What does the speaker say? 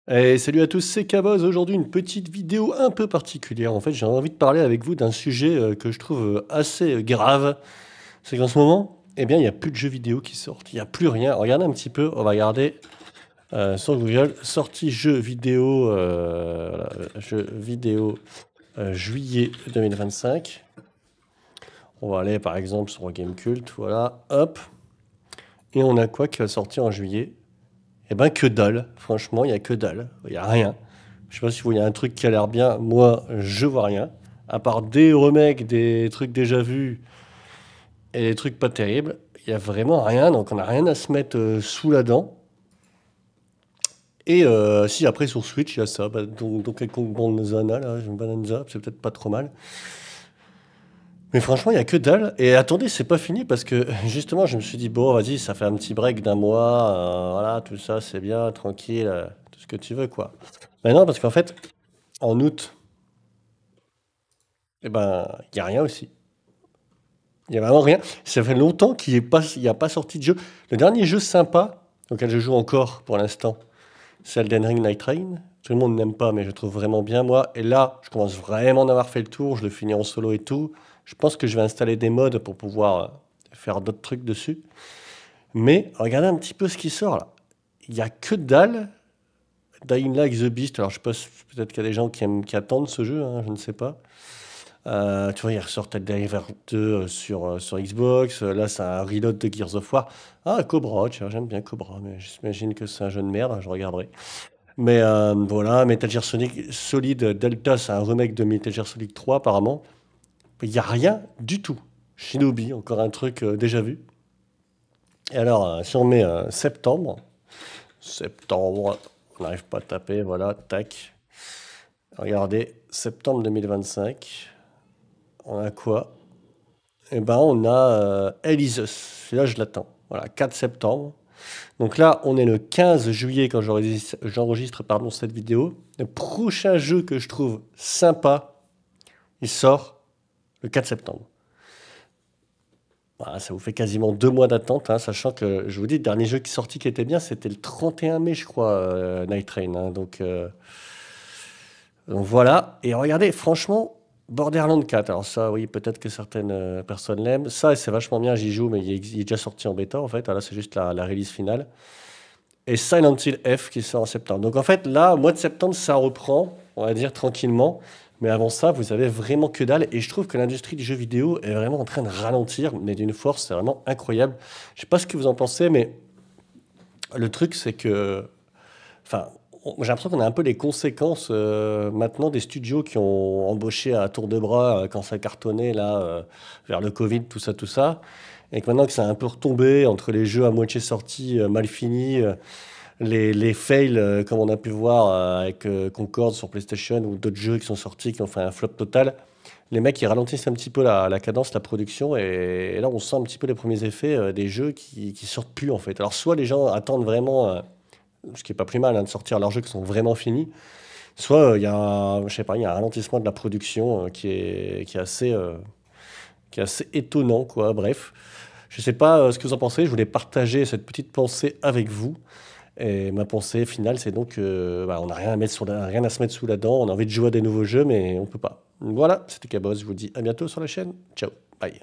Et salut à tous, c'est Caboz. Aujourd'hui, une petite vidéo un peu particulière. En fait, j'ai envie de parler avec vous d'un sujet que je trouve assez grave. C'est qu'en ce moment, eh bien, il n'y a plus de jeux vidéo qui sortent. Il n'y a plus rien. Regardez un petit peu. On va regarder sur Google sortie jeux vidéo, voilà, jeux vidéo juillet 2025. On va aller par exemple sur Gamecult. Voilà, hop. Et on a quoi qui va sortir en juillet? Eh ben, que dalle. Franchement, il n'y a que dalle. Il n'y a rien. Je sais pas si vous voyez un truc qui a l'air bien. Moi, je vois rien. À part des remakes, des trucs déjà vus et des trucs pas terribles, il y a vraiment rien. Donc, on n'a rien à se mettre sous la dent. Et si après sur Switch, il y a ça. Bah, donc avec Bonanza, là, Bonanza, c'est peut-être pas trop mal. Mais franchement, il y a que dalle. Et attendez, c'est pas fini parce que justement, je me suis dit, bon, vas-y, ça fait un petit break d'un mois. Voilà, tout ça, c'est bien, tranquille, tout ce que tu veux, quoi. Mais non, parce qu'en fait, en août, eh ben, il n'y a rien aussi. Il n'y a vraiment rien. Ça fait longtemps qu'il n'y a pas sorti de jeu. Le dernier jeu sympa, auquel je joue encore pour l'instant, c'est Elden Ring Night Rain. Tout le monde n'aime pas, mais je trouve vraiment bien, moi. Et là, je commence vraiment à avoir fait le tour. Je le finis en solo et tout. Je pense que je vais installer des mods pour pouvoir faire d'autres trucs dessus. Mais regardez un petit peu ce qui sort là. Il n'y a que dalle. Dying Like the Beast. Alors, je sais pas, peut-être qu'il y a des gens qui attendent ce jeu, hein, je ne sais pas. Tu vois, il ressort Helldivers 2 sur Xbox. Là, c'est un reload de Gears of War. Ah, Cobra, tiens, j'aime bien Cobra, mais j'imagine que c'est un jeu de merde, je regarderai. Mais voilà, Metal Gear Solid Delta, c'est un remake de Metal Gear Solid 3, apparemment. Il n'y a rien du tout. Shinobi, encore un truc déjà vu. Et alors, si on met septembre, on n'arrive pas à taper, voilà, tac. Regardez, septembre 2025, on a quoi? Eh ben, on a Elysius. Celui-là, je l'attends. Voilà, 4 septembre. Donc là, on est le 15 juillet quand j'enregistre pardon, cette vidéo. Le prochain jeu que je trouve sympa, il sort le 4 septembre. Voilà, ça vous fait quasiment 2 mois d'attente, hein, sachant que, je vous dis, le dernier jeu qui est sorti qui était bien, c'était le 31 mai, je crois, Night Train, hein. Donc voilà. Et regardez, franchement, Borderlands 4. Alors ça, oui, peut-être que certaines personnes l'aiment. Ça, c'est vachement bien, j'y joue, mais il est déjà sorti en bêta, en fait. Ah, là, c'est juste la release finale. Et Silent Hill F qui sort en septembre. Donc en fait, là, mois de septembre, ça reprend, on va dire, tranquillement. Mais avant ça, vous avez vraiment que dalle. Et je trouve que l'industrie du jeu vidéo est vraiment en train de ralentir, mais d'une force, c'est vraiment incroyable. Je sais pas ce que vous en pensez, mais le truc, c'est que... Enfin, j'ai l'impression qu'on a un peu les conséquences maintenant des studios qui ont embauché à tour de bras quand ça cartonnait, là, vers le Covid, tout ça, tout ça. Et que maintenant que ça a un peu retombé entre les jeux à moitié sortis, mal finis, les fails, comme on a pu voir avec Concorde sur PlayStation ou d'autres jeux qui sont sortis, qui ont fait un flop total, les mecs ils ralentissent un petit peu la cadence, la production, et là on sent un petit peu les premiers effets des jeux qui sortent plus en fait. Alors soit les gens attendent vraiment, ce qui est pas plus mal, hein, de sortir leurs jeux qui sont vraiment finis, soit il y a, je sais pas, il y a un ralentissement de la production qui est assez étonnant, quoi. Bref, je sais pas ce que vous en pensez. Je voulais partager cette petite pensée avec vous. Et ma pensée finale, c'est donc bah, on n'a rien à mettre rien à se mettre sous la dent. On a envie de jouer à des nouveaux jeux, mais on peut pas. Voilà, c'était Cabos. Je vous dis à bientôt sur la chaîne. Ciao, bye.